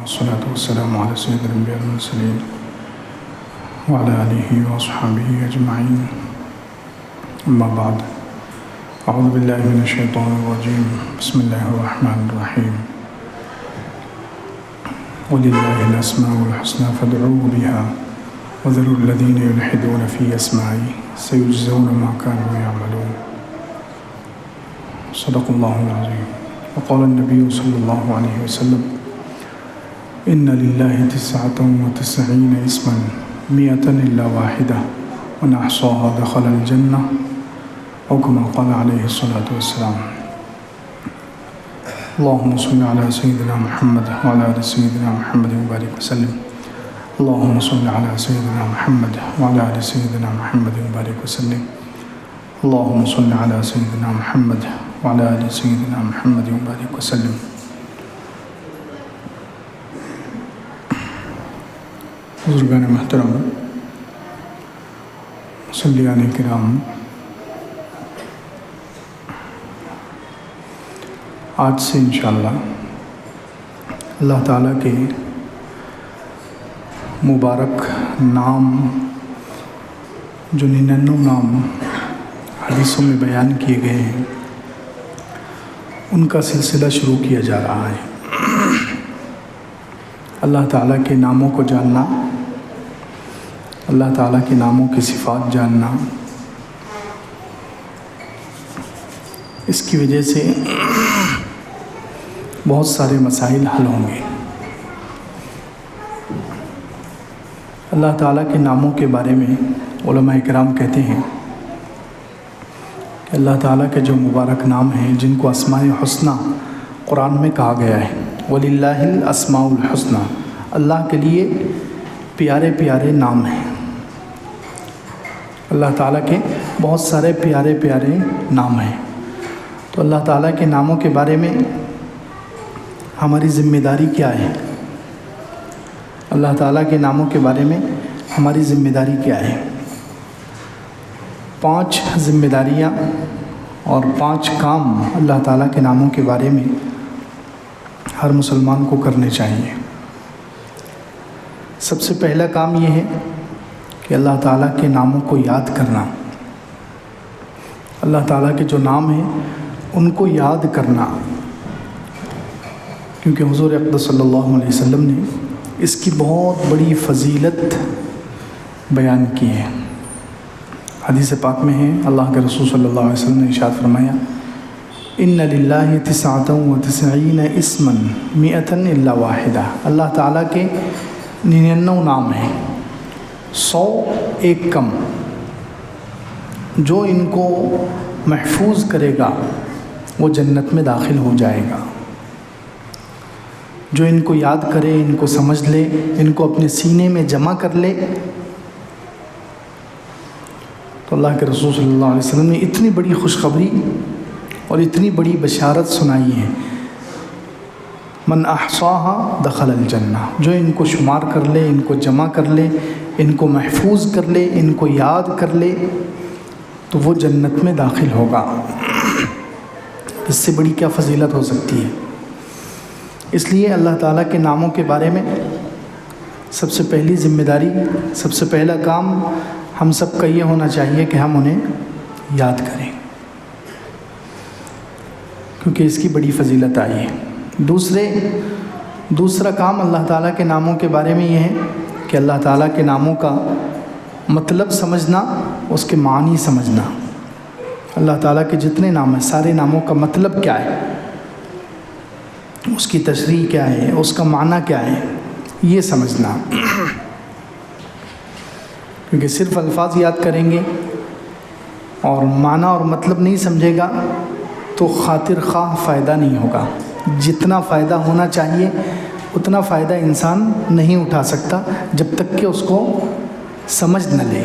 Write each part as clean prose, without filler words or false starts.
والصلاة والسلام على سيد الأنبياء والمرسلين وعلى آله وأصحابه أجمعين. أما بعد، أعوذ بالله من الشيطان الرجيم. بسم الله الرحمن الرحيم. ولله الأسماء الحسنى فادعوه بها وذروا الذين يلحدون في أسمائه سيجزون ما كانوا يعملون. صدق الله العظيم. وقال النبي صلى الله عليه وسلم: إن لله 99 اسما 100 إلا واحدة من أحصاها دخل الجنة، أو كما قال عليه الصلاة والسلام. اللهم صل على سيدنا محمد وعلى آل سيدنا محمد وبارك وسلم. اللهم صل على سيدنا محمد وعلى آل سيدنا محمد وبارك وسلم. اللهم صل على سيدنا محمد وعلى آل سيدنا محمد وبارك وسلم. بزرگان محترم، مصلیان کرام، آج سے انشاءاللہ اللہ تعالیٰ کے مبارک نام، جو 99 نام حدیثوں میں بیان کیے گئے ہیں، ان کا سلسلہ شروع کیا جا رہا ہے۔ اللہ تعالیٰ کے ناموں کو جاننا، اللہ تعالیٰ کے ناموں کی صفات جاننا، اس کی وجہ سے بہت سارے مسائل حل ہوں گے۔ اللہ تعالیٰ کے ناموں کے بارے میں علماء کرام کہتے ہیں کہ اللہ تعالیٰ کے جو مبارک نام ہیں، جن کو اسماء الحسنی قرآن میں کہا گیا ہے، وَلِلَّهِ الْأَسْمَاءُ الْحُسْنَى، اللہ کے لیے پیارے پیارے نام ہیں۔ اللہ تعالیٰ کے بہت سارے پیارے پیارے نام ہیں۔ تو اللہ تعالیٰ کے ناموں کے بارے میں ہماری ذمہ داری کیا ہے؟ اللہ تعالیٰ کے ناموں کے بارے میں ہماری ذمہ داری کیا ہے؟ 5 ذمہ داریاں اور 5 کام اللہ تعالیٰ کے ناموں کے بارے میں ہر مسلمان کو کرنے چاہیے۔ سب سے پہلا کام یہ ہے کہ اللہ تعالیٰ کے ناموں کو یاد کرنا، اللہ تعالیٰ کے جو نام ہیں ان کو یاد کرنا، کیونکہ حضور اقدس صلی اللہ علیہ وسلم نے اس کی بہت بڑی فضیلت بیان کی ہے۔ حدیث پاک میں ہے، اللہ کے رسول صلی اللہ علیہ وسلم نے ارشاد فرمایا: ان للہ 99 اسما 100 الا واحدہ، اللہ تعالیٰ کے 99 نام ہیں، 100 ایک کم۔ جو ان کو محفوظ کرے گا وہ جنت میں داخل ہو جائے گا۔ جو ان کو یاد کرے، ان کو سمجھ لے، ان کو اپنے سینے میں جمع کر لے، تو اللہ کے رسول صلی اللہ علیہ وسلم نے اتنی بڑی خوشخبری اور اتنی بڑی بشارت سنائی ہے: من احصاها دخل الجنہ، جو ان کو شمار کر لے، ان کو جمع کر لے، ان کو محفوظ کر لے، ان کو یاد کر لے، تو وہ جنت میں داخل ہوگا۔ اس سے بڑی کیا فضیلت ہو سکتی ہے؟ اس لیے اللہ تعالیٰ کے ناموں کے بارے میں سب سے پہلی ذمہ داری، سب سے پہلا کام ہم سب کا یہ ہونا چاہیے کہ ہم انہیں یاد کریں، کیونکہ اس کی بڑی فضیلت آئی ہے۔ دوسرا کام اللہ تعالیٰ کے ناموں کے بارے میں یہ ہے کہ اللہ تعالیٰ کے ناموں کا مطلب سمجھنا، اس کے معنی سمجھنا۔ اللہ تعالیٰ کے جتنے نام ہیں، سارے ناموں کا مطلب کیا ہے، اس کی تشریح کیا ہے، اس کا معنی کیا ہے، یہ سمجھنا۔ کیونکہ صرف الفاظ یاد کریں گے اور معنی اور مطلب نہیں سمجھے گا تو خاطر خواہ فائدہ نہیں ہوگا۔ جتنا فائدہ ہونا چاہیے اتنا فائدہ انسان نہیں اٹھا سکتا جب تک کہ اس کو سمجھ نہ لے۔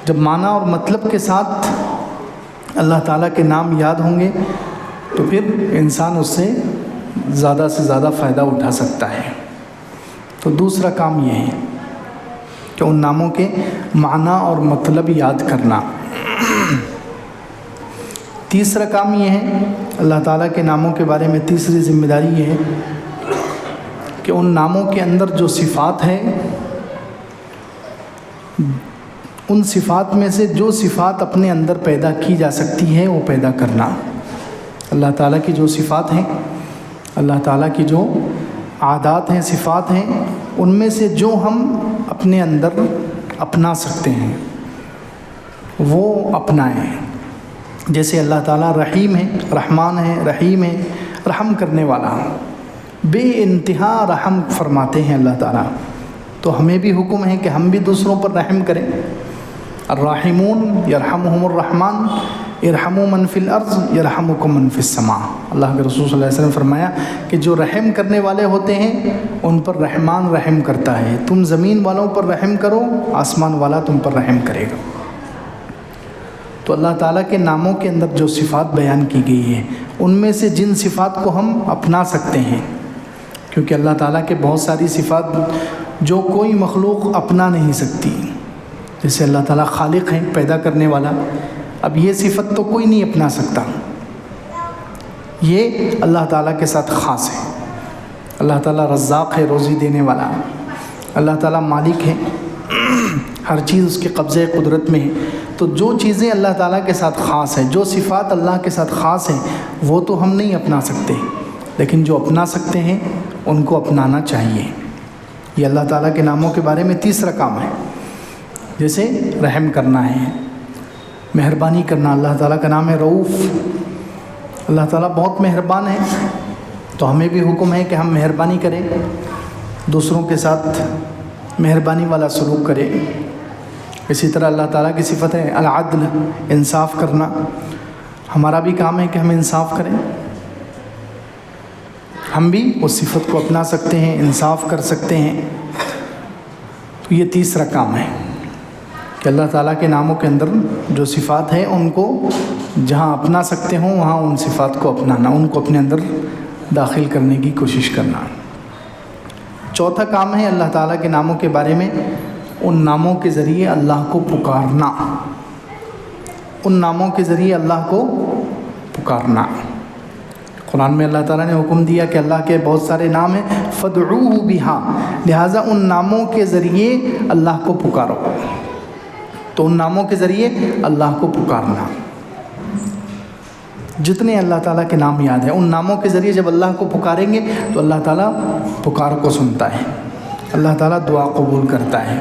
جب معنی اور مطلب کے ساتھ اللہ تعالیٰ کے نام یاد ہوں گے تو پھر انسان اس سے زیادہ سے زیادہ فائدہ اٹھا سکتا ہے۔ تو دوسرا کام یہ ہے کہ ان ناموں کے معنی اور مطلب یاد کرنا۔ تیسرا کام یہ ہے، اللہ تعالیٰ کے ناموں کے بارے میں تیسری ذمہ داری یہ ہے کہ ان ناموں کے اندر جو صفات ہیں، ان صفات میں سے جو صفات اپنے اندر پیدا کی جا سکتی ہے وہ پیدا کرنا۔ اللہ تعالیٰ کی جو صفات ہیں، اللہ تعالیٰ کی جو عادات ہیں، صفات ہیں، ان میں سے جو ہم اپنے اندر اپنا سکتے ہیں وہ اپنائیں۔ جیسے اللہ تعالیٰ رحیم ہے، رحمان ہے، رحیم ہے، رحم کرنے والا، بے انتہا رحم فرماتے ہیں اللہ تعالیٰ، تو ہمیں بھی حکم ہے کہ ہم بھی دوسروں پر رحم کریں۔ الراحمون یرحمہم الرحمن ارحموا من فی الارض یرحمکم من فی السماء۔ اللہ کے رسول صلی اللہ علیہ وسلم فرمایا کہ جو رحم کرنے والے ہوتے ہیں ان پر رحمان رحم کرتا ہے، تم زمین والوں پر رحم کرو، آسمان والا تم پر رحم کرے گا۔ تو اللہ تعالیٰ کے ناموں کے اندر جو صفات بیان کی گئی ہیں ان میں سے جن صفات کو ہم اپنا سکتے ہیں، کیونکہ اللہ تعالیٰ کے بہت ساری صفات جو کوئی مخلوق اپنا نہیں سکتی، جیسے اللہ تعالیٰ خالق ہیں، پیدا کرنے والا، اب یہ صفت تو کوئی نہیں اپنا سکتا، یہ اللہ تعالیٰ کے ساتھ خاص ہے۔ اللہ تعالیٰ رزاق ہے، روزی دینے والا، اللہ تعالیٰ مالک ہے، ہر چیز اس کے قبضے قدرت میں ہے۔ تو جو چیزیں اللہ تعالیٰ کے ساتھ خاص ہیں، جو صفات اللہ کے ساتھ خاص ہیں، وہ تو ہم نہیں اپنا سکتے، لیکن جو اپنا سکتے ہیں ان کو اپنانا چاہیے۔ یہ اللہ تعالیٰ کے ناموں کے بارے میں تیسرا کام ہے۔ جیسے رحم کرنا ہے، مہربانی کرنا، اللہ تعالیٰ کا نام ہے رؤوف، اللہ تعالیٰ بہت مہربان ہے، تو ہمیں بھی حکم ہے کہ ہم مہربانی کریں، دوسروں کے ساتھ مہربانی والا سلوک کریں۔ اسی طرح اللہ تعالیٰ کی صفت ہے العدل، انصاف کرنا، ہمارا بھی کام ہے کہ ہم انصاف کریں، ہم بھی اس صفت کو اپنا سکتے ہیں، انصاف کر سکتے ہیں۔ تو یہ تیسرا کام ہے کہ اللہ تعالیٰ کے ناموں کے اندر جو صفات ہیں ان کو جہاں اپنا سکتے ہوں وہاں ان صفات کو اپنانا، ان کو اپنے اندر داخل کرنے کی کوشش کرنا۔ چوتھا کام ہے اللہ تعالیٰ کے ناموں کے بارے میں ان ناموں کے ذریعے اللہ کو پکارنا، ان ناموں کے ذریعے اللہ کو پکارنا۔ قرآن میں اللہ تعالیٰ نے حکم دیا کہ اللہ کے بہت سارے نام ہیں، فَادْعُوهُ بِهَا، لہٰذا ان ناموں کے ذریعے اللہ کو پکارو، تو ان ناموں کے ذریعے اللہ کو پکارنا۔ جتنے اللہ تعالیٰ کے نام یاد ہیں ان ناموں کے ذریعے جب اللہ کو پکاریں گے تو اللہ تعالیٰ پکار کو سنتا ہے، اللہ تعالیٰ دعا قبول کرتا ہے۔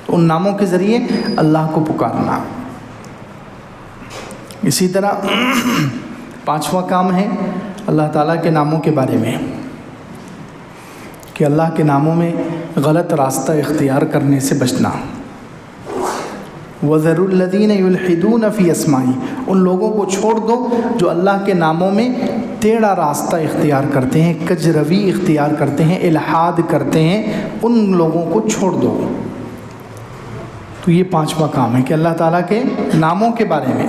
تو ان ناموں کے ذریعے اللہ کو پکارنا۔ اسی طرح پانچواں کام ہے اللہ تعالیٰ کے ناموں کے بارے میں کہ اللہ کے ناموں میں غلط راستہ اختیار کرنے سے بچنا۔ وَذَرُوا الَّذِينَ يُلْحِدُونَ فِي أَسْمَائِهِ، ان لوگوں کو چھوڑ دو جو اللہ کے ناموں میں ٹیڑھا راستہ اختیار کرتے ہیں، کج روی اختیار کرتے ہیں، الحاد کرتے ہیں، ان لوگوں کو چھوڑ دو۔ تو یہ پانچواں کام ہے کہ اللہ تعالیٰ کے ناموں کے بارے میں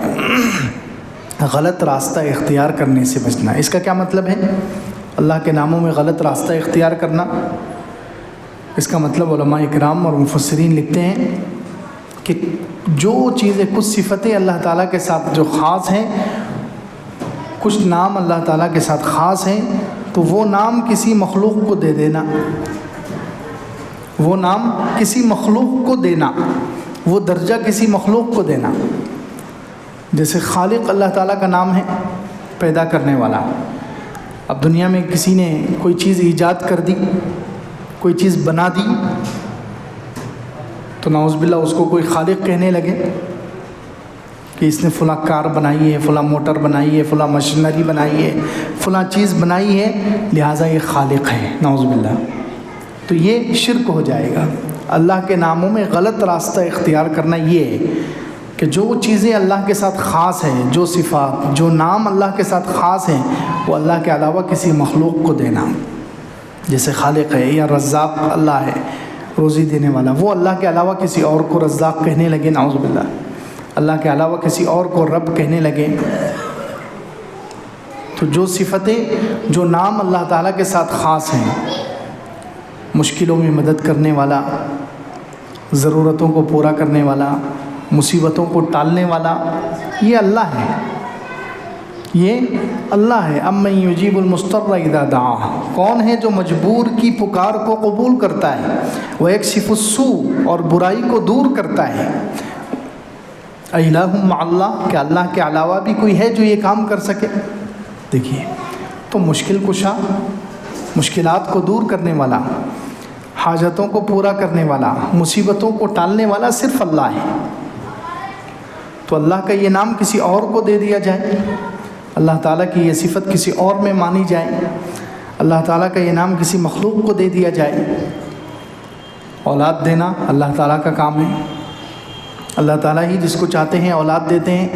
غلط راستہ اختیار کرنے سے بچنا۔ اس کا کیا مطلب ہے؟ اللہ کے ناموں میں غلط راستہ اختیار کرنا، اس کا مطلب علماء اکرام اور مفسرین لکھتے ہیں کہ جو چیزیں، کچھ صفتیں اللہ تعالیٰ کے ساتھ جو خاص ہیں، کچھ نام اللہ تعالیٰ کے ساتھ خاص ہیں، تو وہ نام کسی مخلوق کو دے دینا، وہ نام کسی مخلوق کو دینا، وہ درجہ کسی مخلوق کو دینا۔ جیسے خالق اللہ تعالیٰ کا نام ہے، پیدا کرنے والا۔ اب دنیا میں کسی نے کوئی چیز ایجاد کر دی، کوئی چیز بنا دی، تو نعوذ باللہ اس کو کوئی خالق کہنے لگے کہ اس نے فلاں کار بنائی ہے، فلاں موٹر بنائی ہے، فلاں مشینری بنائی ہے، فلاں چیز بنائی ہے، لہٰذا یہ خالق ہے، نعوذ باللہ۔ تو یہ شرک ہو جائے گا۔ اللہ کے ناموں میں غلط راستہ اختیار کرنا یہ ہے کہ جو چیزیں اللہ کے ساتھ خاص ہیں، جو صفات، جو نام اللہ کے ساتھ خاص ہیں، وہ اللہ کے علاوہ کسی مخلوق کو دینا۔ جیسے خالق ہے یا رزاق اللہ ہے، روزی دینے والا، وہ اللہ کے علاوہ کسی اور کو رزاق کہنے لگے، نعوذ باللہ، اللہ کے علاوہ کسی اور کو رب کہنے لگے۔ تو جو صفتیں، جو نام اللہ تعالیٰ کے ساتھ خاص ہیں، مشکلوں میں مدد کرنے والا، ضرورتوں کو پورا کرنے والا، مصیبتوں کو ٹالنے والا، یہ اللہ ہے۔ یہ اللہ ہے۔ امن یجیب المضطر اذا دعاہ، کون ہے جو مجبور کی پکار کو قبول کرتا ہے، ویکشف السوء، اور برائی کو دور کرتا ہے۔ الہ مع اللہ، کہ اللہ کے علاوہ بھی کوئی ہے جو یہ کام کر سکے؟ دیکھیے، تو مشکل کشا، مشکلات کو دور کرنے والا، حاجتوں کو پورا کرنے والا، مصیبتوں کو ٹالنے والا صرف اللہ ہے۔ تو اللہ کا یہ نام کسی اور کو دے دیا جائے، اللہ تعالیٰ کی یہ صفت کسی اور میں مانی جائے، اللہ تعالیٰ کا یہ نام کسی مخلوق کو دے دیا جائے۔ اولاد دینا اللہ تعالیٰ کا کام ہے، اللہ تعالیٰ ہی جس کو چاہتے ہیں اولاد دیتے ہیں۔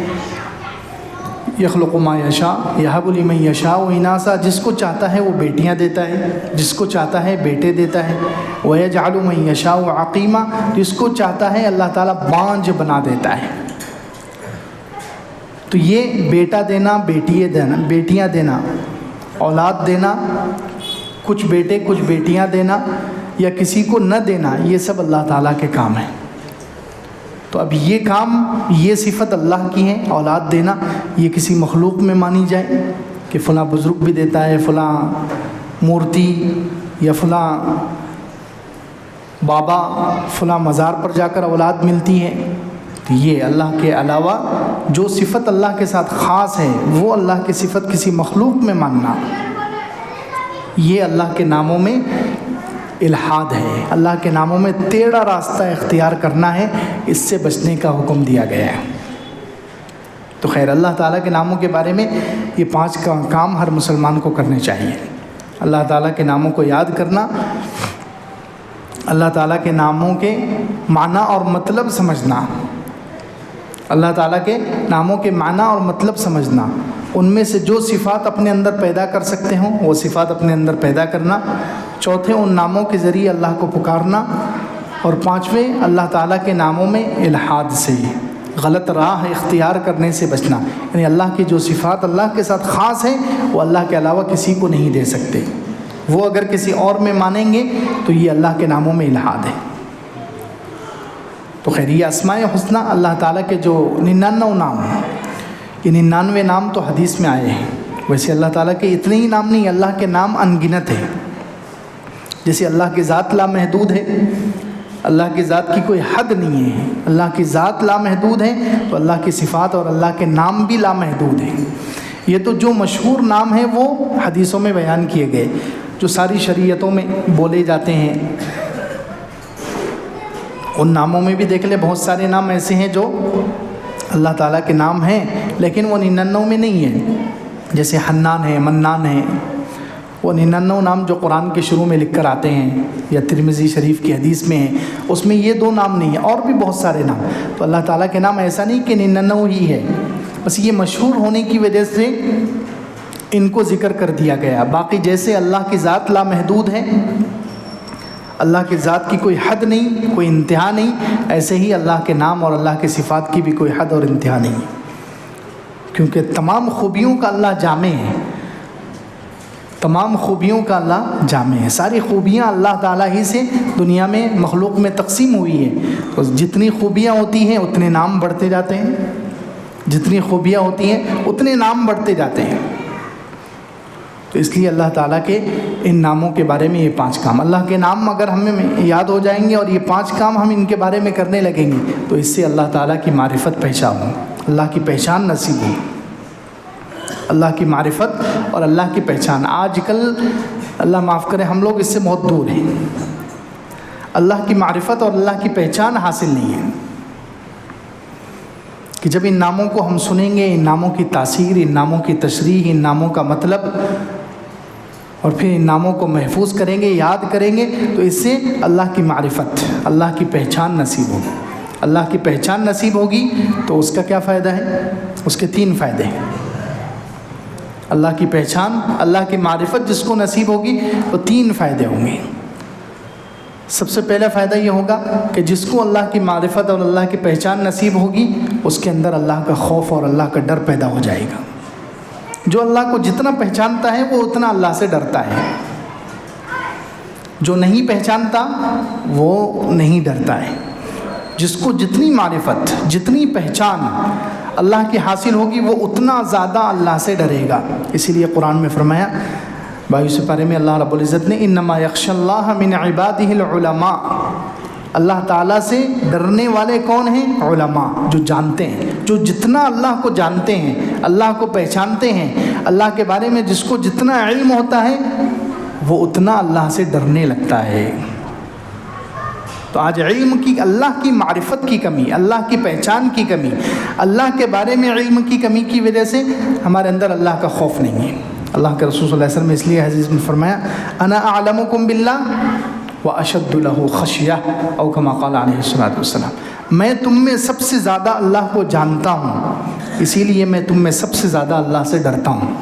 یخلق ما یشاء یہب لمن یشاء اناثا، جس کو چاہتا ہے وہ بیٹیاں دیتا ہے، جس کو چاہتا ہے بیٹے دیتا ہے۔ ویجعل من یشاء عقیما، جس کو چاہتا ہے اللہ تعالیٰ بانجھ بنا دیتا ہے۔ تو یہ بیٹا دینا، بیٹیاں دینا، اولاد دینا، کچھ بیٹے کچھ بیٹیاں دینا یا کسی کو نہ دینا، یہ سب اللہ تعالیٰ کے کام ہیں۔ تو اب یہ کام، یہ صفت اللہ کی ہے، اولاد دینا، یہ کسی مخلوق میں مانی جائے کہ فلاں بزرگ بھی دیتا ہے، فلاں مورتی یا فلاں بابا فلاں مزار پر جا کر اولاد ملتی ہے، تو یہ اللہ کے علاوہ جو صفت اللہ کے ساتھ خاص ہے وہ اللہ کی صفت کسی مخلوق میں ماننا، یہ اللہ کے ناموں میں الحاد ہے، اللہ کے ناموں میں ٹیڑھا راستہ اختیار کرنا ہے، اس سے بچنے کا حکم دیا گیا ہے۔ تو خیر، اللہ تعالیٰ کے ناموں کے بارے میں یہ 5 کام ہر مسلمان کو کرنے چاہیے۔ اللہ تعالیٰ کے ناموں کو یاد کرنا، اللہ تعالیٰ کے ناموں کے معنی اور مطلب سمجھنا، اللہ تعالیٰ کے ناموں کے معنی اور مطلب سمجھنا، ان میں سے جو صفات اپنے اندر پیدا کر سکتے ہوں وہ صفات اپنے اندر پیدا کرنا، چوتھے ان ناموں کے ذریعے اللہ کو پکارنا، اور 5ویں اللہ تعالیٰ کے ناموں میں الحاد سے، غلط راہ اختیار کرنے سے بچنا، یعنی اللہ کی جو صفات اللہ کے ساتھ خاص ہیں وہ اللہ کے علاوہ کسی کو نہیں دے سکتے، وہ اگر کسی اور میں مانیں گے تو یہ اللہ کے ناموں میں الحاد ہے۔ تو خیر، یہ اسماء حسنہ اللہ تعالیٰ کے جو 99 نام ہیں، یہ 99 نام تو حدیث میں آئے ہیں۔ ویسے اللہ تعالیٰ کے اتنے ہی نام نہیں، اللہ کے نام انگنت ہیں۔ جیسے اللہ کی ذات لامحدود ہے، اللہ کی ذات کی کوئی حد نہیں ہے، اللہ کی ذات لامحدود ہے، تو اللہ کی صفات اور اللہ کے نام بھی لامحدود ہیں۔ یہ تو جو مشہور نام ہیں وہ حدیثوں میں بیان کیے گئے، جو ساری شریعتوں میں بولے جاتے ہیں، ان ناموں میں بھی دیکھ لیں، بہت سارے نام ایسے ہیں جو اللہ تعالیٰ کے نام ہیں لیکن وہ 99 میں نہیں ہیں، جیسے حنان ہے، منان ہے، وہ 99 نام جو قرآن کے شروع میں لکھ کر آتے ہیں یا ترمذی شریف کی حدیث میں ہیں، اس میں یہ 2 نام نہیں ہیں، اور بھی بہت سارے نام۔ تو اللہ تعالیٰ کے نام ایسا نہیں کہ 99 ہی ہے، بس یہ مشہور ہونے کی وجہ سے ان کو ذکر کر دیا گیا۔ باقی جیسے اللہ کی ذات لامحدود ہے، اللہ کی ذات کی کوئی حد نہیں، کوئی انتہا نہیں، ایسے ہی اللہ کے نام اور اللہ کی صفات کی بھی کوئی حد اور انتہا نہیں، کیونکہ تمام خوبیوں کا اللہ جامع ہے، تمام خوبیوں کا اللہ جامع ہے، ساری خوبیاں اللہ تعالیٰ ہی سے دنیا میں مخلوق میں تقسیم ہوئی ہیں۔ تو جتنی خوبیاں ہوتی ہیں اتنے نام بڑھتے جاتے ہیں، جتنی خوبیاں ہوتی ہیں اتنے نام بڑھتے جاتے ہیں۔ تو اس لیے اللہ تعالیٰ کے ان ناموں کے بارے میں یہ 5 کام، اللہ کے نام اگر ہمیں یاد ہو جائیں گے اور یہ 5 کام ہم ان کے بارے میں کرنے لگیں گے تو اس سے اللہ تعالیٰ کی معرفت پہچان ہو، اللہ کی پہچان نصیب ہو، اللہ کی معرفت اور اللہ کی پہچان۔ آج کل اللہ معاف کرے ہم لوگ اس سے بہت دور ہیں، اللہ کی معرفت اور اللہ کی پہچان حاصل نہیں ہے، کہ جب ان ناموں کو ہم سنیں گے، ان ناموں کی تاثیر، ان ناموں کی تشریح، ان ناموں کا مطلب، اور پھر ان ناموں کو محفوظ کریں گے، یاد کریں گے، تو اس سے اللہ کی معرفت، اللہ کی پہچان نصیب ہوگی۔ اللہ کی پہچان نصیب ہوگی تو اس کا کیا فائدہ ہے؟ اس کے 3 فائدے ہیں۔ اللہ کی پہچان، اللہ کی معرفت جس کو نصیب ہوگی تو 3 فائدے ہوں گے۔ سب سے پہلا فائدہ یہ ہوگا کہ جس کو اللہ کی معرفت اور اللہ کی پہچان نصیب ہوگی اس کے اندر اللہ کا خوف اور اللہ کا ڈر پیدا ہو جائے گا۔ جو اللہ کو جتنا پہچانتا ہے وہ اتنا اللہ سے ڈرتا ہے، جو نہیں پہچانتا وہ نہیں ڈرتا ہے۔ جس کو جتنی معرفت، جتنی پہچان اللہ کی حاصل ہوگی وہ اتنا زیادہ اللہ سے ڈرے گا۔ اسی لیے قرآن میں فرمایا 22 پارے میں اللہ رب العزت نے انما یخشی اللہ من عبادہ العلماء، اللہ تعالیٰ سے ڈرنے والے کون ہیں؟ علماء، جو جانتے ہیں، جو جتنا اللہ کو جانتے ہیں، اللہ کو پہچانتے ہیں، اللہ کے بارے میں جس کو جتنا علم ہوتا ہے وہ اتنا اللہ سے ڈرنے لگتا ہے۔ تو آج علم کی، اللہ کی معرفت کی کمی، اللہ کی پہچان کی کمی، اللہ کے بارے میں علم کی کمی کی وجہ سے ہمارے اندر اللہ کا خوف نہیں ہے۔ اللہ کے رسول صلی اللہ علیہ وسلم نے اس لیے حدیث میں فرمایا انا اعلمکم باللہ واشد لہ خشیہ، او کما قال علیہ الصلوۃ والسلام، میں تم میں سب سے زیادہ اللہ کو جانتا ہوں، اسی لیے میں تم میں سب سے زیادہ اللہ سے ڈرتا ہوں۔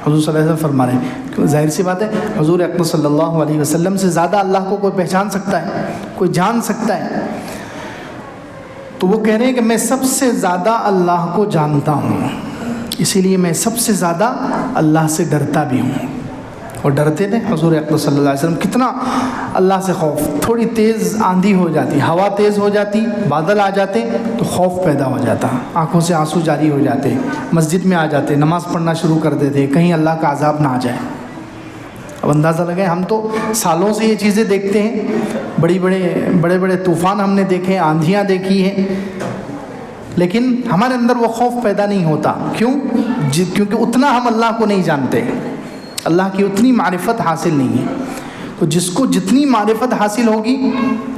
حضور صلی اللہ علیہ وسلم فرما رہے ہیں، ظاہر سی بات ہے حضور اکرم صلی اللہ علیہ وسلم سے زیادہ اللہ کو کوئی پہچان سکتا ہے، کوئی جان سکتا ہے؟ تو وہ کہہ رہے ہیں کہ میں سب سے زیادہ اللہ کو جانتا ہوں، اسی لیے میں سب سے زیادہ اللہ سے ڈرتا بھی ہوں۔ اور ڈرتے تھے حضور اکرم صلی اللہ علیہ وسلم، کتنا اللہ سے خوف، تھوڑی تیز آندھی ہو جاتی، ہوا تیز ہو جاتی، بادل آ جاتے تو خوف پیدا ہو جاتا، آنکھوں سے آنسو جاری ہو جاتے، مسجد میں آ جاتے، نماز پڑھنا شروع کر دیتے، کہیں اللہ کا عذاب نہ آ جائے۔ اب اندازہ لگائیں، ہم تو سالوں سے یہ چیزیں دیکھتے ہیں، بڑے بڑے طوفان ہم نے دیکھے، آندھیاں دیکھی ہیں، لیکن ہمارے اندر وہ خوف پیدا نہیں ہوتا۔ کیوں؟ کیونکہ اتنا ہم اللہ کو نہیں جانتے، اللہ کی اتنی معرفت حاصل نہیں ہے۔ تو جس کو جتنی معرفت حاصل ہوگی،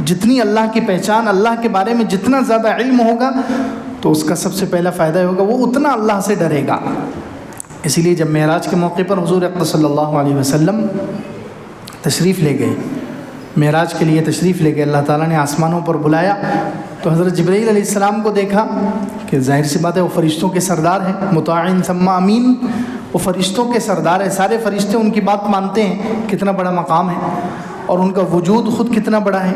جتنی اللہ کی پہچان، اللہ کے بارے میں جتنا زیادہ علم ہوگا، تو اس کا سب سے پہلا فائدہ ہوگا وہ اتنا اللہ سے ڈرے گا۔ اسی لیے جب معراج کے موقع پر حضور اکرم صلی اللہ علیہ وسلم تشریف لے گئے، معراج کے لیے تشریف لے گئے، اللہ تعالیٰ نے آسمانوں پر بلایا تو حضرت جبرائیل علیہ السلام کو دیکھا کہ ظاہر سی بات ہے وہ فرشتوں کے سردار ہیں، مطاع ثم امین، وہ فرشتوں کے سردار ہیں، سارے فرشتے ان کی بات مانتے ہیں، کتنا بڑا مقام ہے، اور ان کا وجود خود کتنا بڑا ہے،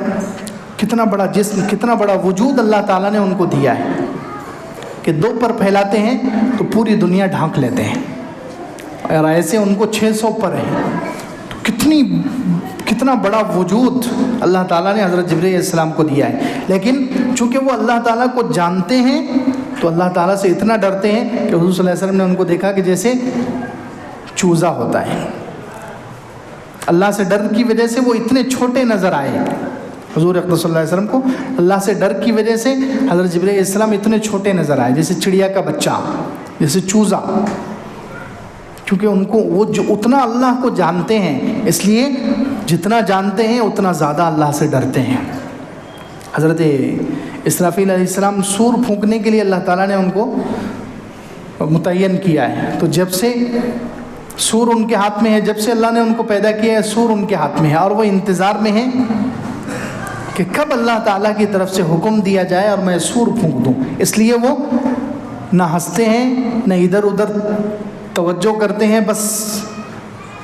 کتنا بڑا جسم، کتنا بڑا وجود اللہ تعالیٰ نے ان کو دیا ہے کہ 2 پر پھیلاتے ہیں تو پوری دنیا ڈھانک لیتے ہیں، اور ایسے ان کو 600 پر ہیں، تو کتنا بڑا وجود اللہ تعالیٰ نے حضرت جبرائیل علیہ السلام کو دیا ہے۔ لیکن چونکہ وہ اللہ تعالیٰ کو جانتے ہیں تو اللہ تعالیٰ سے اتنا ڈرتے ہیں کہ حضور صلی اللہ علیہ وسلم نے ان کو دیکھا کہ جیسے چوزا ہوتا ہے، اللہ سے ڈر کی وجہ سے وہ اتنے چھوٹے نظر آئے۔ حضور اکرم صلی اللہ علیہ وسلم کو اللہ سے ڈر کی وجہ سے حضرت جبرائیل علیہ السلام اتنے چھوٹے نظر آئے، جیسے چڑیا کا بچہ، جیسے چوزا، کیونکہ ان کو وہ جو اتنا اللہ کو جانتے ہیں، اس لیے جتنا جانتے ہیں اتنا زیادہ اللہ سے ڈرتے ہیں۔ حضرت اسرافیل علیہ السلام سور پھونکنے کے لیے اللہ تعالیٰ نے ان کو متعین کیا ہے، تو جب سے سور ان کے ہاتھ میں ہے، جب سے اللہ نے ان کو پیدا کیا ہے سور ان کے ہاتھ میں ہے، اور وہ انتظار میں ہیں کہ کب اللہ تعالیٰ کی طرف سے حکم دیا جائے اور میں سور پھونک دوں۔ اس لیے وہ نہ ہنستے ہیں نہ ادھر ادھر توجہ کرتے ہیں، بس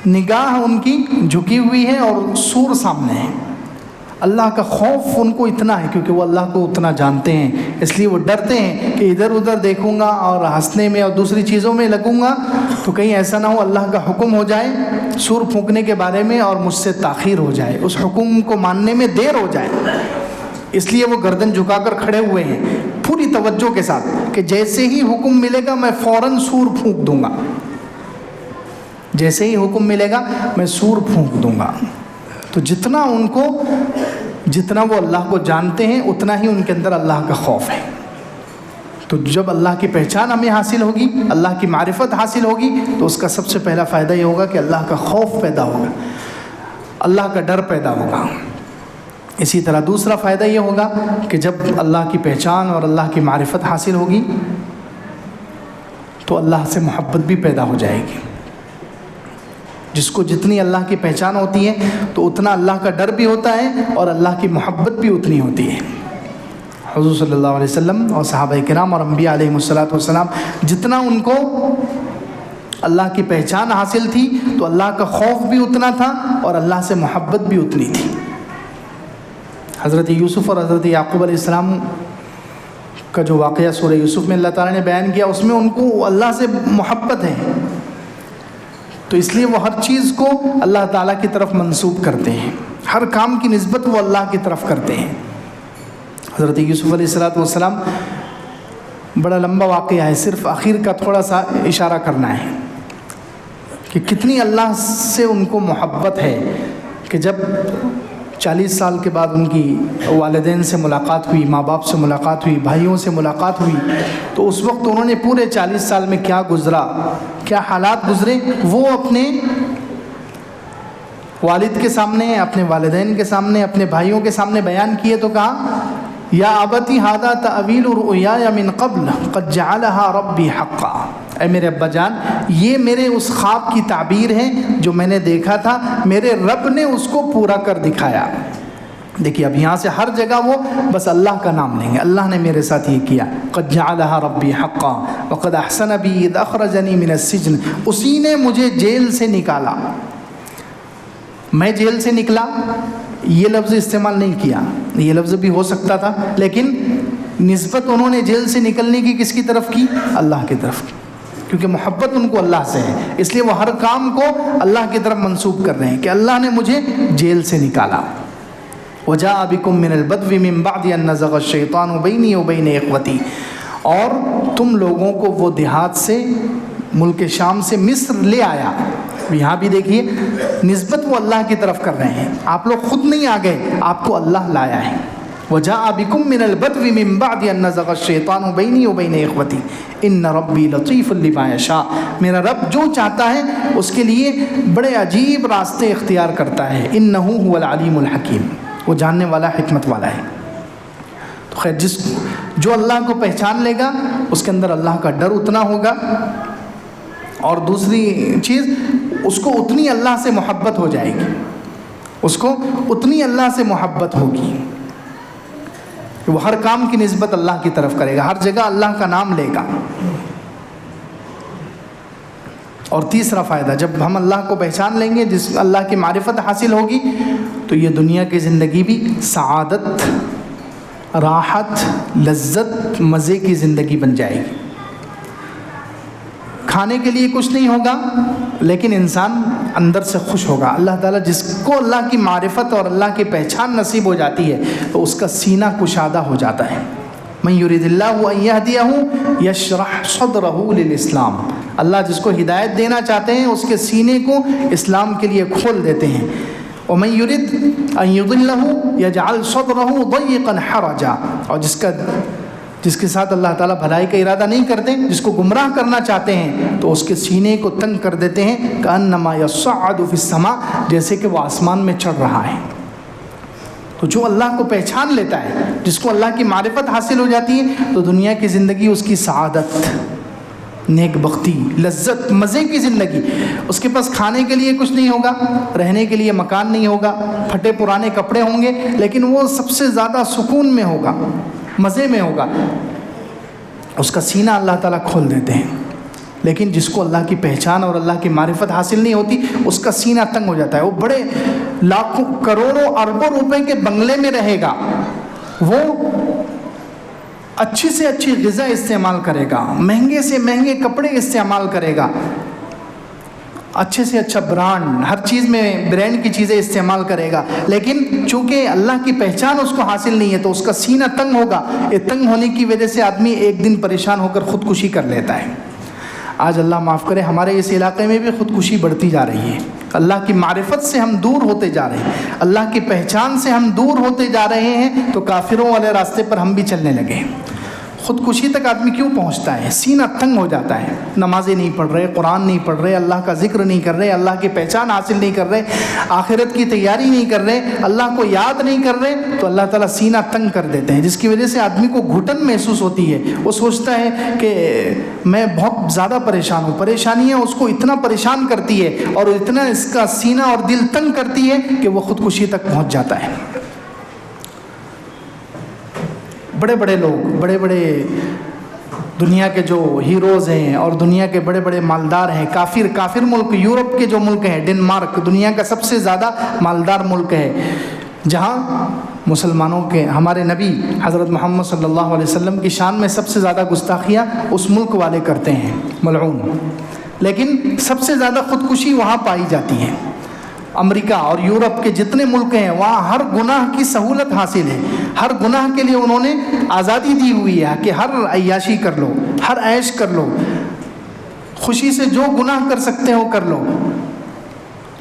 نگاہ ان کی جھکی ہوئی ہے اور سور سامنے ہے۔ اللہ کا خوف ان کو اتنا ہے کیونکہ وہ اللہ کو اتنا جانتے ہیں، اس لیے وہ ڈرتے ہیں کہ ادھر ادھر دیکھوں گا اور ہنسنے میں اور دوسری چیزوں میں لگوں گا تو کہیں ایسا نہ ہو اللہ کا حکم ہو جائے سور پھونکنے کے بارے میں اور مجھ سے تاخیر ہو جائے، اس حکم کو ماننے میں دیر ہو جائے۔ اس لیے وہ گردن جھکا کر کھڑے ہوئے ہیں پوری توجہ کے ساتھ کہ جیسے ہی حکم ملے گا میں فوراً سور پھونک دوں گا، جیسے ہی حکم ملے گا میں سور پھونک دوں گا۔ تو جتنا وہ اللہ کو جانتے ہیں اتنا ہی ان کے اندر اللہ کا خوف ہے۔ تو جب اللہ کی پہچان ہمیں حاصل ہوگی، اللہ کی معرفت حاصل ہوگی، تو اس کا سب سے پہلا فائدہ یہ ہوگا کہ اللہ کا خوف پیدا ہوگا، اللہ کا ڈر پیدا ہوگا۔ اسی طرح دوسرا فائدہ یہ ہوگا کہ جب اللہ کی پہچان اور اللہ کی معرفت حاصل ہوگی تو اللہ سے محبت بھی پیدا ہو جائے گی۔ جس کو جتنی اللہ کی پہچان ہوتی ہے تو اتنا اللہ کا ڈر بھی ہوتا ہے اور اللہ کی محبت بھی اتنی ہوتی ہے۔ حضور صلی اللہ علیہ وسلم اور صحابہ کرام اور انبیاء علیہ الصلوۃ والسلام جتنا ان کو اللہ کی پہچان حاصل تھی تو اللہ کا خوف بھی اتنا تھا اور اللہ سے محبت بھی اتنی تھی۔ حضرت یوسف اور حضرت یعقوب علیہ السلام کا جو واقعہ سورہ یوسف میں اللہ تعالیٰ نے بیان کیا، اس میں ان کو اللہ سے محبت ہے، تو اس لیے وہ ہر چیز کو اللہ تعالیٰ کی طرف منسوب کرتے ہیں، ہر کام کی نسبت وہ اللہ کی طرف کرتے ہیں۔ حضرت یوسف علیہ السلام بڑا لمبا واقعہ ہے، صرف آخر کا تھوڑا سا اشارہ کرنا ہے کہ کتنی اللہ سے ان کو محبت ہے کہ جب 40 سال کے بعد ان کی والدین سے ملاقات ہوئی، ماں باپ سے ملاقات ہوئی، بھائیوں سے ملاقات ہوئی، تو اس وقت انہوں نے پورے 40 سال میں کیا گزرا، کیا حالات گزرے، وہ اپنے والد کے سامنے، اپنے والدین کے سامنے، اپنے بھائیوں کے سامنے بیان کیے تو کہا یا ابتی ھذا تأویل رؤیای من قبل قد جعلها ربی حقا، اے میرے ابا جان یہ میرے اس خواب کی تعبیر ہے جو میں نے دیکھا تھا، میرے رب نے اس کو پورا کر دکھایا۔ دیکھیے اب یہاں سے ہر جگہ وہ بس اللہ کا نام لیں گے، اللہ نے میرے ساتھ یہ کیا، قد جعلها ربی حقا وقد احسن بی اذ اخرجنی من السجن، اسی نے مجھے جیل سے نکالا، میں جیل سے نکلا، یہ لفظ استعمال نہیں کیا، یہ لفظ بھی ہو سکتا تھا لیکن نسبت انہوں نے جیل سے نکلنے کی کس کی طرف کی؟ اللہ کی طرف کی، کیونکہ محبت ان کو اللہ سے ہے، اس لیے وہ ہر کام کو اللہ کی طرف منسوب کر رہے ہیں کہ اللہ نے مجھے جیل سے نکالا۔ وَجَاءَ بِكُم مِّنَ الْبَدْوِ مِن بَعْدِ أَن نَزَغَ الشَّيْطَانُ بَيْنِي وَبَيْنَ إِخْوَتِي، اور تم لوگوں کو وہ دیہات سے، ملک شام سے مصر لے آیا۔ یہاں بھی دیکھیے نسبت وہ اللہ کی طرف کر رہے ہیں، آپ لوگ خود نہیں آ گئے، آپ کو اللہ لایا ہے۔ وَجَاءَ بِكُم مِّنَ الْبَدْوِ مِن بَعْدِ أَن نَزَغَ الشَّيْطَانُ بَيْنِي وَبَيْنَ إِخْوَتِي إِنَّ رَبِّي لَطِيفٌ لِمَا يَشَاءُ، میرا رب جو چاہتا ہے اس کے لیے بڑے عجیب راستے اختیار کرتا ہے، إِنَّهُ هُوَ الْعَلِيمُ الْحَكِيمُ، وہ جاننے والا، حکمت والا ہے۔ تو خیر جو اللہ کو پہچان لے گا اس کے اندر اللہ کا ڈر اتنا ہوگا، اور دوسری چیز اس کو اتنی اللہ سے محبت ہو جائے گی، اس کو اتنی اللہ سے محبت ہوگی کہ وہ ہر کام کی نسبت اللہ کی طرف کرے گا، ہر جگہ اللہ کا نام لے گا۔ اور تیسرا فائدہ، جب ہم اللہ کو پہچان لیں گے، جس اللہ کی معرفت حاصل ہوگی، تو یہ دنیا کی زندگی بھی سعادت، راحت، لذت، مزے کی زندگی بن جائے گی۔ کھانے کے لیے کچھ نہیں ہوگا لیکن انسان اندر سے خوش ہوگا۔ اللہ تعالیٰ جس کو اللہ کی معرفت اور اللہ کی پہچان نصیب ہو جاتی ہے تو اس کا سینہ کشادہ ہو جاتا ہے۔ من یرید اللہ ان یہدیہ یشرح صدرہ للاسلام، اللہ جس کو ہدایت دینا چاہتے ہیں اس کے سینے کو اسلام کے لیے کھول دیتے ہیں۔ ومن یرید ان یضلہ یجعل صدرہ ضیقا حرجا، اور جس کے ساتھ اللہ تعالیٰ بھلائی کا ارادہ نہیں کرتے، جس کو گمراہ کرنا چاہتے ہیں تو اس کے سینے کو تنگ کر دیتے ہیں، کأنما یصعد فی السماء، جیسے کہ وہ آسمان میں چڑھ رہا ہے۔ تو جو اللہ کو پہچان لیتا ہے، جس کو اللہ کی معرفت حاصل ہو جاتی ہے، تو دنیا کی زندگی اس کی سعادت، نیک بختی، لذت، مزے کی زندگی۔ اس کے پاس کھانے کے لیے کچھ نہیں ہوگا، رہنے کے لیے مکان نہیں ہوگا، پھٹے پرانے کپڑے ہوں گے، لیکن وہ سب سے زیادہ سکون میں ہوگا، مزے میں ہوگا، اس کا سینہ اللہ تعالیٰ کھول دیتے ہیں۔ لیکن جس کو اللہ کی پہچان اور اللہ کی معرفت حاصل نہیں ہوتی، اس کا سینہ تنگ ہو جاتا ہے، وہ بڑے لاکھوں کروڑوں اربوں روپے کے بنگلے میں رہے گا، وہ اچھی سے اچھی غذا استعمال کرے گا، مہنگے سے مہنگے کپڑے استعمال کرے گا، اچھے سے اچھا برانڈ، ہر چیز میں برانڈ کی چیزیں استعمال کرے گا، لیکن چونکہ اللہ کی پہچان اس کو حاصل نہیں ہے تو اس کا سینہ تنگ ہوگا۔ یہ تنگ ہونے کی وجہ سے آدمی ایک دن پریشان ہو کر خودکشی کر لیتا ہے۔ آج اللہ معاف کرے ہمارے اس علاقے میں بھی خودکشی بڑھتی جا رہی ہے، اللہ کی معرفت سے ہم دور ہوتے جا رہے ہیں، اللہ کی پہچان سے ہم دور ہوتے جا رہے ہیں، تو کافروں والے راستے پر ہم بھی چلنے لگے ہیں۔ خودکشی تک آدمی کیوں پہنچتا ہے؟ سینہ تنگ ہو جاتا ہے، نمازیں نہیں پڑھ رہے، قرآن نہیں پڑھ رہے، اللہ کا ذکر نہیں کر رہے، اللہ کی پہچان حاصل نہیں کر رہے، آخرت کی تیاری نہیں کر رہے، اللہ کو یاد نہیں کر رہے، تو اللہ تعالیٰ سینہ تنگ کر دیتے ہیں، جس کی وجہ سے آدمی کو گھٹن محسوس ہوتی ہے۔ وہ سوچتا ہے کہ میں بہت زیادہ پریشان ہوں، پریشانیاں اس کو اتنا پریشان کرتی ہے اور اتنا اس کا سینہ اور دل تنگ کرتی ہے کہ وہ خودکشی تک پہنچ جاتا ہے۔ بڑے بڑے لوگ، بڑے بڑے دنیا کے جو ہیروز ہیں اور دنیا کے بڑے بڑے مالدار ہیں، کافر ملک، یورپ کے جو ملک ہیں، ڈنمارک دنیا کا سب سے زیادہ مالدار ملک ہے، جہاں مسلمانوں کے، ہمارے نبی حضرت محمد صلی اللہ علیہ وسلم کی شان میں سب سے زیادہ گستاخیاں اس ملک والے کرتے ہیں، ملعون، لیکن سب سے زیادہ خودکشی وہاں پائی جاتی ہے۔ امریکہ اور یورپ کے جتنے ملک ہیں وہاں ہر گناہ کی سہولت حاصل ہے، ہر گناہ کے لیے انہوں نے آزادی دی ہوئی ہے کہ ہر عیاشی کر لو، ہر عیش کر لو، خوشی سے جو گناہ کر سکتے ہو کر لو۔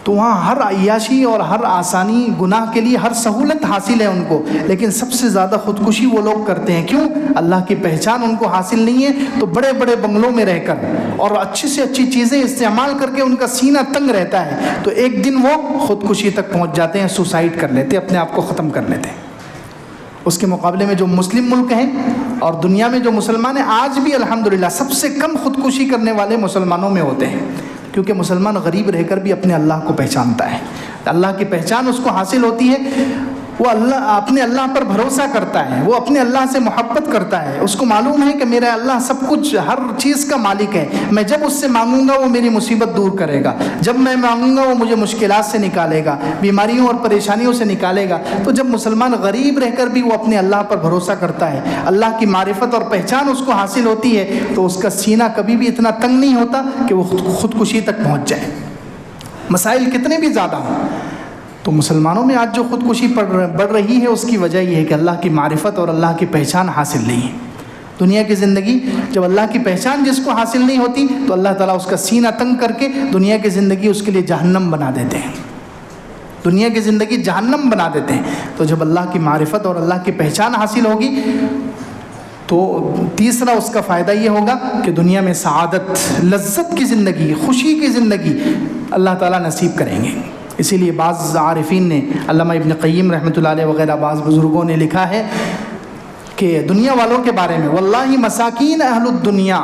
تو وہاں ہر عیاشی اور ہر آسانی گناہ کے لیے ہر سہولت حاصل ہے ان کو، لیکن سب سے زیادہ خودکشی وہ لوگ کرتے ہیں۔ کیوں؟ اللہ کی پہچان ان کو حاصل نہیں ہے، تو بڑے بڑے بنگلوں میں رہ کر اور اچھی سے اچھی چیزیں استعمال کر کے ان کا سینہ تنگ رہتا ہے، تو ایک دن وہ خودکشی تک پہنچ جاتے ہیں، سوسائڈ کر لیتے ہیں، اپنے آپ کو ختم کر لیتے ہیں۔ اس کے مقابلے میں جو مسلم ملک ہیں اور دنیا میں جو مسلمان ہیں، آج بھی الحمدللہ سب سے کم خودکشی کرنے والے مسلمانوں میں ہوتے ہیں، کیونکہ مسلمان غریب رہ کر بھی اپنے اللہ کو پہچانتا ہے، اللہ کی پہچان اس کو حاصل ہوتی ہے، وہ اپنے اللہ پر بھروسہ کرتا ہے، وہ اپنے اللہ سے محبت کرتا ہے، اس کو معلوم ہے کہ میرا اللہ سب کچھ ہر چیز کا مالک ہے، میں جب اس سے مانگوں گا وہ میری مصیبت دور کرے گا، جب میں مانگوں گا وہ مجھے مشکلات سے نکالے گا، بیماریوں اور پریشانیوں سے نکالے گا۔ تو جب مسلمان غریب رہ کر بھی وہ اپنے اللہ پر بھروسہ کرتا ہے، اللہ کی معرفت اور پہچان اس کو حاصل ہوتی ہے، تو اس کا سینہ کبھی بھی اتنا تنگ نہیں ہوتا کہ وہ خودکشی تک پہنچ جائے، مسائل کتنے بھی زیادہ ہوں۔ تو مسلمانوں میں آج جو خودکشی بڑھ رہی ہے اس کی وجہ یہ ہے کہ اللہ کی معرفت اور اللہ کی پہچان حاصل نہیں ہے۔ دنیا کی زندگی جب اللہ کی پہچان جس کو حاصل نہیں ہوتی تو اللہ تعالیٰ اس کا سینہ تنگ کر کے دنیا کی زندگی اس کے لیے جہنم بنا دیتے ہیں، دنیا کی زندگی جہنم بنا دیتے ہیں۔ تو جب اللہ کی معرفت اور اللہ کی پہچان حاصل ہوگی تو تیسرا اس کا فائدہ یہ ہوگا کہ دنیا میں سعادت، لذت کی زندگی، خوشی کی زندگی اللہ تعالیٰ نصیب کریں گے۔ اسی لیے بعض عارفین نے، علامہ ابن قیم رحمۃ اللہ علیہ وغیرہ بعض بزرگوں نے لکھا ہے کہ دنیا والوں کے بارے میں، واللہ مساکین اہل الدنیا،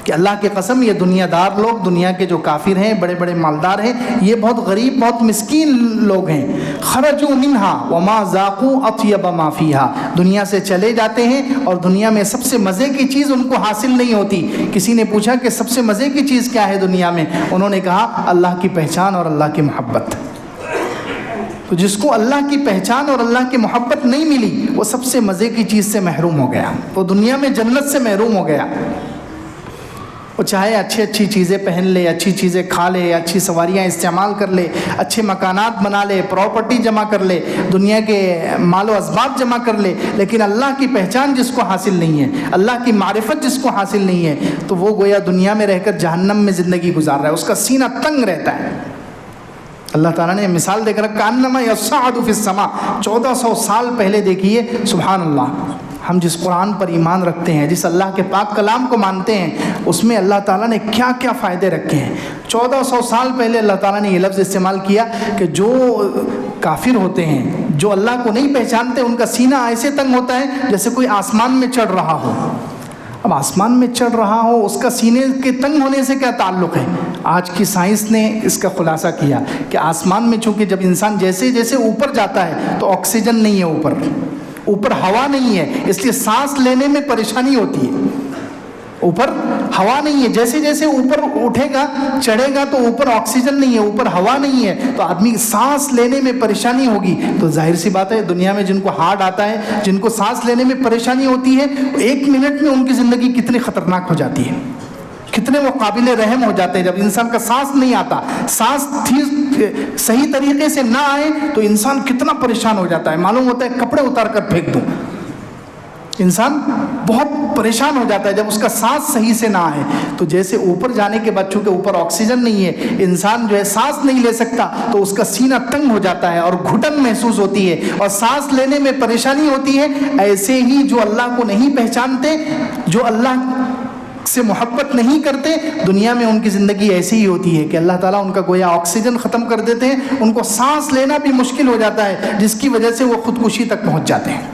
کہ اللہ کی قسم یہ دنیا دار لوگ، دنیا کے جو کافر ہیں، بڑے بڑے مالدار ہیں، یہ بہت غریب، بہت مسکین لوگ ہیں۔ خرجوا منہا وما ذاقوا اطیب ما فیہا، دنیا سے چلے جاتے ہیں اور دنیا میں سب سے مزے کی چیز ان کو حاصل نہیں ہوتی۔ کسی نے پوچھا کہ سب سے مزے کی چیز کیا ہے دنیا میں؟ انہوں نے کہا اللہ کی پہچان اور اللہ کی محبت۔ تو جس کو اللہ کی پہچان اور اللہ کی محبت نہیں ملی وہ سب سے مزے کی چیز سے محروم ہو گیا، وہ دنیا میں جنت سے محروم ہو گیا۔ وہ چاہے اچھی چیزیں پہن لے، اچھی چیزیں کھا لے، اچھی سواریاں استعمال کر لے، اچھے مکانات بنا لے، پراپرٹی جمع کر لے، دنیا کے مال و اسباب جمع کر لے، لیکن اللہ کی پہچان جس کو حاصل نہیں ہے، اللہ کی معرفت جس کو حاصل نہیں ہے، تو وہ گویا دنیا میں رہ کر جہنم میں زندگی گزار رہا ہے، اس کا سینہ تنگ رہتا ہے۔ اللہ تعالیٰ نے مثال دے کر کأنما یصعد فی السماء، 1400 سال پہلے دیکھیے، سبحان اللہ، ہم جس قرآن پر ایمان رکھتے ہیں، جس اللہ کے پاک کلام کو مانتے ہیں، اس میں اللہ تعالیٰ نے کیا کیا فائدے رکھے ہیں۔ 1400 سال پہلے اللہ تعالیٰ نے یہ لفظ استعمال کیا کہ جو کافر ہوتے ہیں، جو اللہ کو نہیں پہچانتے، ان کا سینہ ایسے تنگ ہوتا ہے جیسے کوئی آسمان میں چڑھ رہا ہو۔ اب آسمان میں چڑھ رہا ہو، اس کا سینے کے تنگ ہونے سے کیا تعلق ہے؟ آج کی سائنس نے اس کا خلاصہ کیا کہ آسمان میں چونکہ جب انسان جیسے جیسے اوپر جاتا ہے تو آکسیجن نہیں ہے، اوپر ہوا نہیں ہے، اس لیے سانس لینے میں پریشانی ہوتی ہے۔ اوپر ہوا نہیں ہے، جیسے جیسے اوپر اٹھے گا، چڑھے گا تو اوپر آکسیجن نہیں ہے، اوپر ہوا نہیں ہے، تو آدمی سانس لینے میں پریشانی ہوگی۔ تو ظاہر سی بات ہے دنیا میں جن کو ہارٹ آتا ہے، جن کو سانس لینے میں پریشانی ہوتی ہے، 1 منٹ میں ان کی زندگی کتنی خطرناک ہو جاتی ہے، کتنے وہ قابل رحم ہو جاتے ہیں۔ جب انسان کا سانس نہیں آتا، سانس صحیح طریقے سے نہ آئے تو انسان کتنا پریشان ہو جاتا ہے، معلوم ہوتا ہے کپڑے اتار کر پھینک دوں، انسان بہت پریشان ہو جاتا ہے جب اس کا سانس صحیح سے نہ آئے۔ تو جیسے اوپر جانے کے بعد چونکہ اوپر آکسیجن نہیں ہے، انسان جو ہے سانس نہیں لے سکتا، تو اس کا سینہ تنگ ہو جاتا ہے اور گھٹن محسوس ہوتی ہے اور سانس لینے میں پریشانی ہوتی ہے۔ ایسے ہی جو اللہ کو نہیں پہچانتے، جو اللہ سے محبت نہیں کرتے، دنیا میں ان کی زندگی ایسی ہی ہوتی ہے کہ اللہ تعالیٰ ان کا گویا آکسیجن ختم کر دیتے ہیں، ان کو سانس لینا بھی مشکل ہو جاتا ہے، جس کی وجہ سے وہ خودکشی تک پہنچ جاتے ہیں۔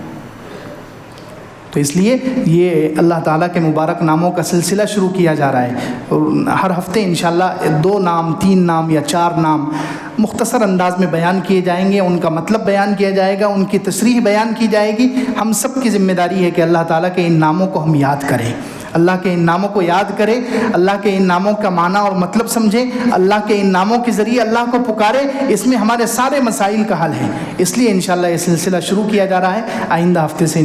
تو اس لیے یہ اللہ تعالیٰ کے مبارک ناموں کا سلسلہ شروع کیا جا رہا ہے، اور ہر ہفتے انشاءاللہ 2 نام، 3 نام یا 4 نام مختصر انداز میں بیان کیے جائیں گے، ان کا مطلب بیان کیا جائے گا، ان کی تشریح بیان کی جائے گی۔ ہم سب کی ذمہ داری ہے کہ اللہ تعالیٰ کے ان ناموں کو ہم یاد کریں، اللہ کے ان ناموں کو یاد کرے، اللہ کے ان ناموں کا معنی اور مطلب سمجھے، اللہ کے ان ناموں کے ذریعے اللہ کو پکارے، اس میں ہمارے سارے مسائل کا حل ہے۔ اس لیے انشاءاللہ یہ سلسلہ شروع کیا جا رہا ہے، آئندہ ہفتے سے